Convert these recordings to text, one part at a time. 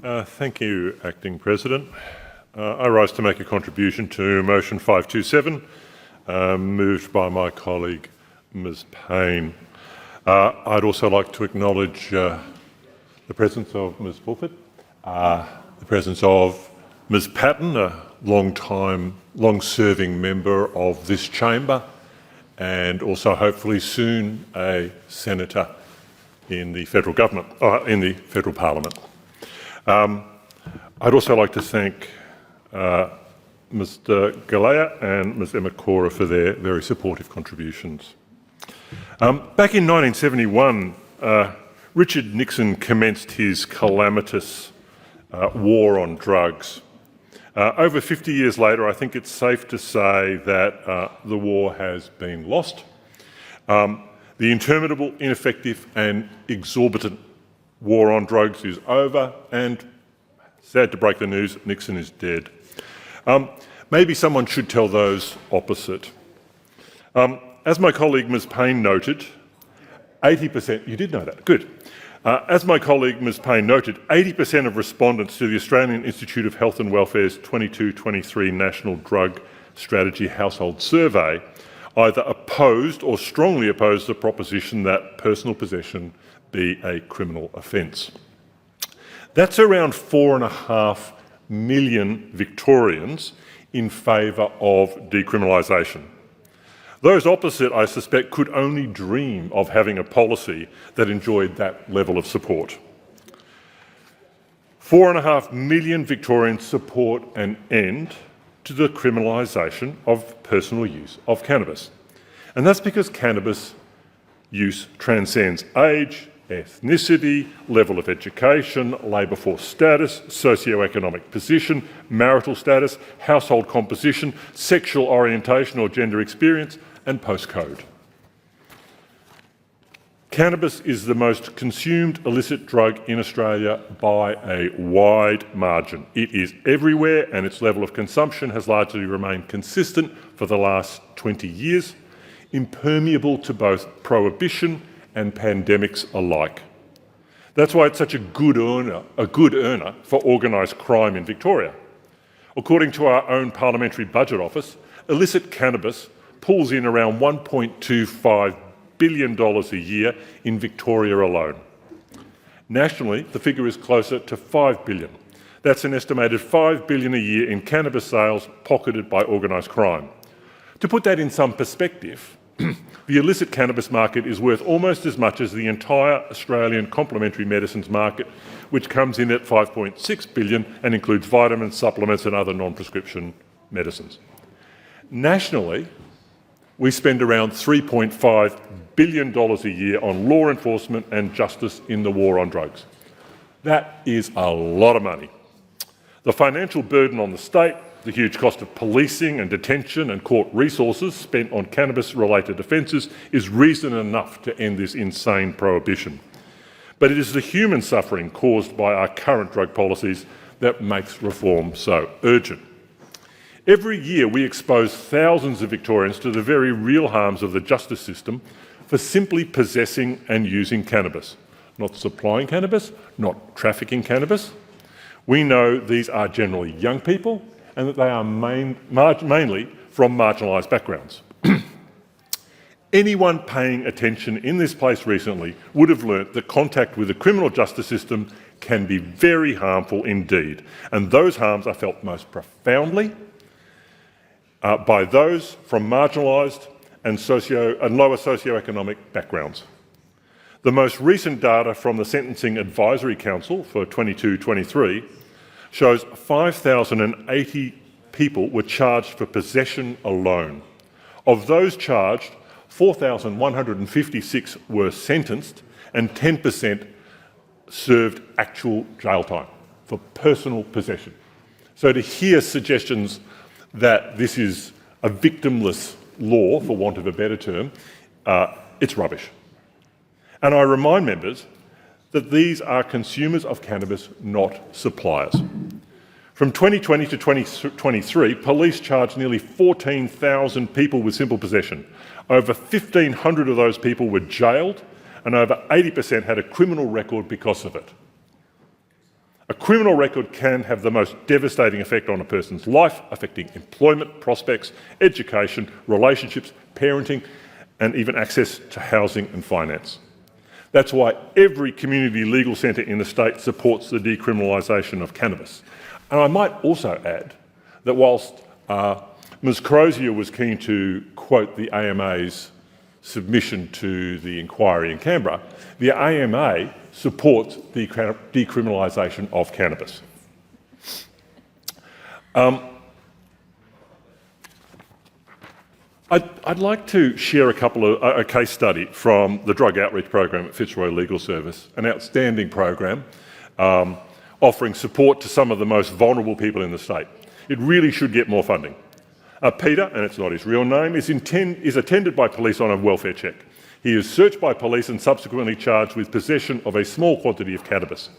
Thank you, Acting President. I rise to make a contribution to motion 527, moved by my colleague Ms Payne. I'd also like to acknowledge the presence of Ms Fulford, the presence of Ms Patton, a long-serving member of this chamber, and also hopefully soon a senator in the federal government, in the federal parliament. I'd also like to thank Mr Galea and Ms Emma Cora for their very supportive contributions. Back in 1971, Richard Nixon commenced his calamitous war on drugs. Over 50 years later, I think it's safe to say that the war has been lost. The interminable, ineffective and exorbitant war on drugs is over, and sad to break the news, Nixon is dead. Maybe someone should tell those opposite. As my colleague Ms Payne noted, 80%, you did know that, good. As my colleague Ms Payne noted, 80% of respondents to the Australian Institute of Health and Welfare's 22-23 National Drug Strategy Household Survey either opposed or strongly opposed the proposition that personal possession be a criminal offence. That's around 4.5 million Victorians in favour of decriminalisation. Those opposite, I suspect, could only dream of having a policy that enjoyed that level of support. 4.5 million Victorians support an end to the criminalisation of personal use of cannabis. And that's because cannabis use transcends age, ethnicity, level of education, labour force status, socio-economic position, marital status, household composition, sexual orientation or gender experience, and postcode. Cannabis is the most consumed illicit drug in Australia by a wide margin. It is everywhere, and its level of consumption has largely remained consistent for the last 20 years, impermeable to both prohibition and pandemics alike. That's why it's such a good earner for organised crime in Victoria. According to our own Parliamentary Budget Office, illicit cannabis pulls in around $1.25 billion a year in Victoria alone. Nationally, the figure is closer to $5 billion. That's an estimated $5 billion a year in cannabis sales pocketed by organised crime. To put that in some perspective, the illicit cannabis market is worth almost as much as the entire Australian complementary medicines market, which comes in at $5.6 billion and includes vitamins, supplements and other non-prescription medicines. Nationally, we spend around $3.5 billion a year on law enforcement and justice in the war on drugs. That is a lot of money. The financial burden on the state, the huge cost of policing and detention and court resources spent on cannabis-related offences is reason enough to end this insane prohibition. But it is the human suffering caused by our current drug policies that makes reform so urgent. Every year we expose thousands of Victorians to the very real harms of the justice system for simply possessing and using cannabis. Not supplying cannabis, not trafficking cannabis. We know these are generally young people and that they are mainly from marginalised backgrounds. Anyone paying attention in this place recently would have learnt that contact with the criminal justice system can be very harmful indeed, and those harms are felt most profoundly by those from marginalised and lower socioeconomic backgrounds. The most recent data from the Sentencing Advisory Council for 22-23 shows 5,080 people were charged for possession alone. Of those charged, 4,156 were sentenced and 10% served actual jail time for personal possession. So to hear suggestions that this is a victimless law, for want of a better term, it's rubbish. And I remind members that these are consumers of cannabis, not suppliers. From 2020 to 2023, police charged nearly 14,000 people with simple possession. Over 1,500 of those people were jailed, and over 80% had a criminal record because of it. A criminal record can have the most devastating effect on a person's life, affecting employment, prospects, education, relationships, parenting, and even access to housing and finance. That's why every community legal centre in the state supports the decriminalisation of cannabis. And I might also add that whilst Ms Crozier was keen to quote the AMA's submission to the inquiry in Canberra, the AMA supports the decriminalisation of cannabis. I'd like to share a case study from the Drug Outreach Program at Fitzroy Legal Service, an outstanding program offering support to some of the most vulnerable people in the state. It really should get more funding. Peter, and it's not his real name, is attended by police on a welfare check. He is searched by police and subsequently charged with possession of a small quantity of cannabis.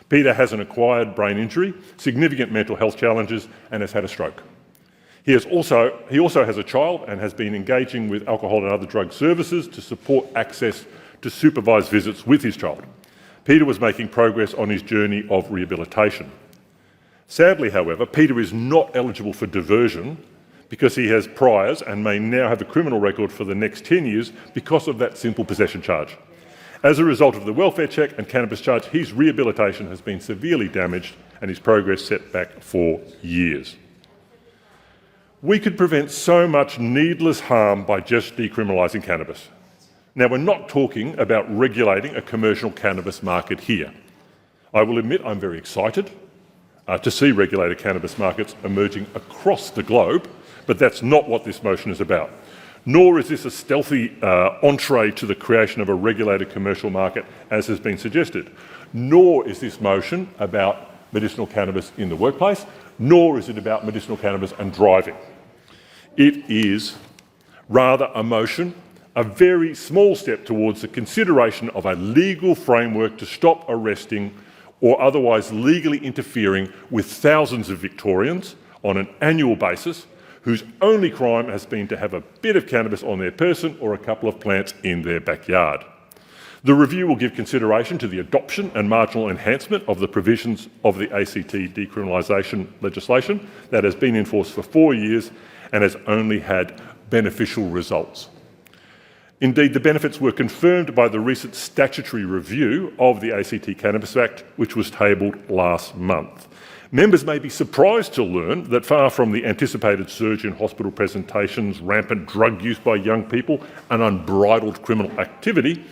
Peter has an acquired brain injury, significant mental health challenges, and has had a stroke. He also has a child and has been engaging with alcohol and other drug services to support access to supervised visits with his child. Peter was making progress on his journey of rehabilitation. Sadly, however, Peter is not eligible for diversion because he has priors and may now have a criminal record for the next 10 years because of that simple possession charge. As a result of the welfare check and cannabis charge, his rehabilitation has been severely damaged and his progress set back for years. We could prevent so much needless harm by just decriminalising cannabis. Now, we're not talking about regulating a commercial cannabis market here. I will admit I'm very excited to see regulated cannabis markets emerging across the globe, but that's not what this motion is about. Nor is this a stealthy entree to the creation of a regulated commercial market, as has been suggested. Nor is this motion about medicinal cannabis in the workplace, nor is it about medicinal cannabis and driving. It is rather a motion, a very small step towards the consideration of a legal framework to stop arresting or otherwise legally interfering with thousands of Victorians on an annual basis whose only crime has been to have a bit of cannabis on their person or a couple of plants in their backyard. The review will give consideration to the adoption and marginal enhancement of the provisions of the ACT decriminalisation legislation that has been in force for 4 years and has only had beneficial results. Indeed, the benefits were confirmed by the recent statutory review of the ACT Cannabis Act, which was tabled last month. Members may be surprised to learn that far from the anticipated surge in hospital presentations, rampant drug use by young people and unbridled criminal activity,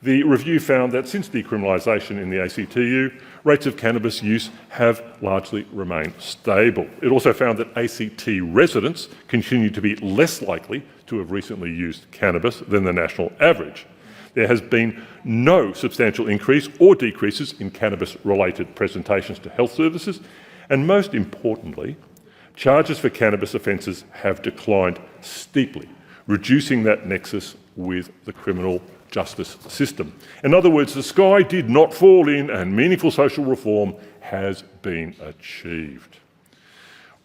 the review found that since decriminalisation in the ACTU, rates of cannabis use have largely remained stable. It also found that ACT residents continue to be less likely to have recently used cannabis than the national average. There has been no substantial increase or decreases in cannabis-related presentations to health services, and most importantly, charges for cannabis offences have declined steeply, reducing that nexus with the criminal justice system. In other words, the sky did not fall in and meaningful social reform has been achieved.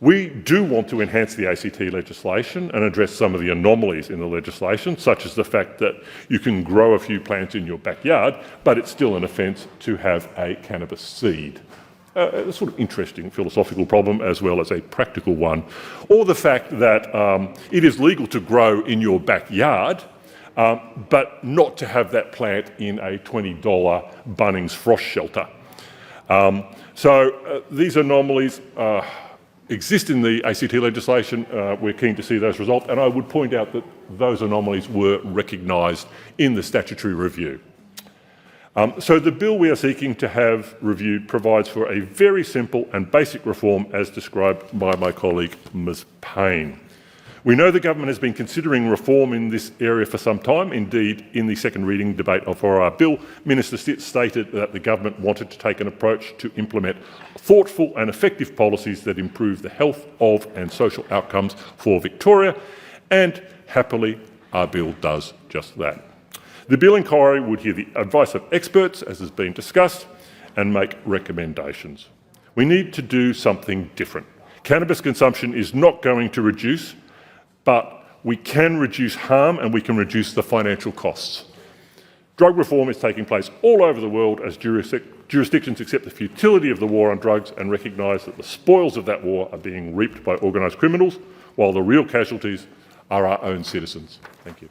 We do want to enhance the ACT legislation and address some of the anomalies in the legislation, such as the fact that you can grow a few plants in your backyard, but it's still an offence to have a cannabis seed. A sort of interesting philosophical problem as well as a practical one. Or the fact that it is legal to grow in your backyard, but not to have that plant in a $20 Bunnings frost shelter. These anomalies exist in the ACT legislation. We're keen to see those resolved, and I would point out that those anomalies were recognised in the statutory review. So the bill we are seeking to have reviewed provides for a very simple and basic reform as described by my colleague Ms Payne. We know the government has been considering reform in this area for some time. Indeed, in the second reading debate for our bill, Minister Stitt stated that the government wanted to take an approach to implement thoughtful and effective policies that improve the health of and social outcomes for Victoria, and happily our bill does just that. The bill inquiry would hear the advice of experts, as has been discussed, and make recommendations. We need to do something different. Cannabis consumption is not going to reduce, but we can reduce harm and we can reduce the financial costs. Drug reform is taking place all over the world as Jurisdictions accept the futility of the war on drugs and recognise that the spoils of that war are being reaped by organised criminals, while the real casualties are our own citizens. Thank you.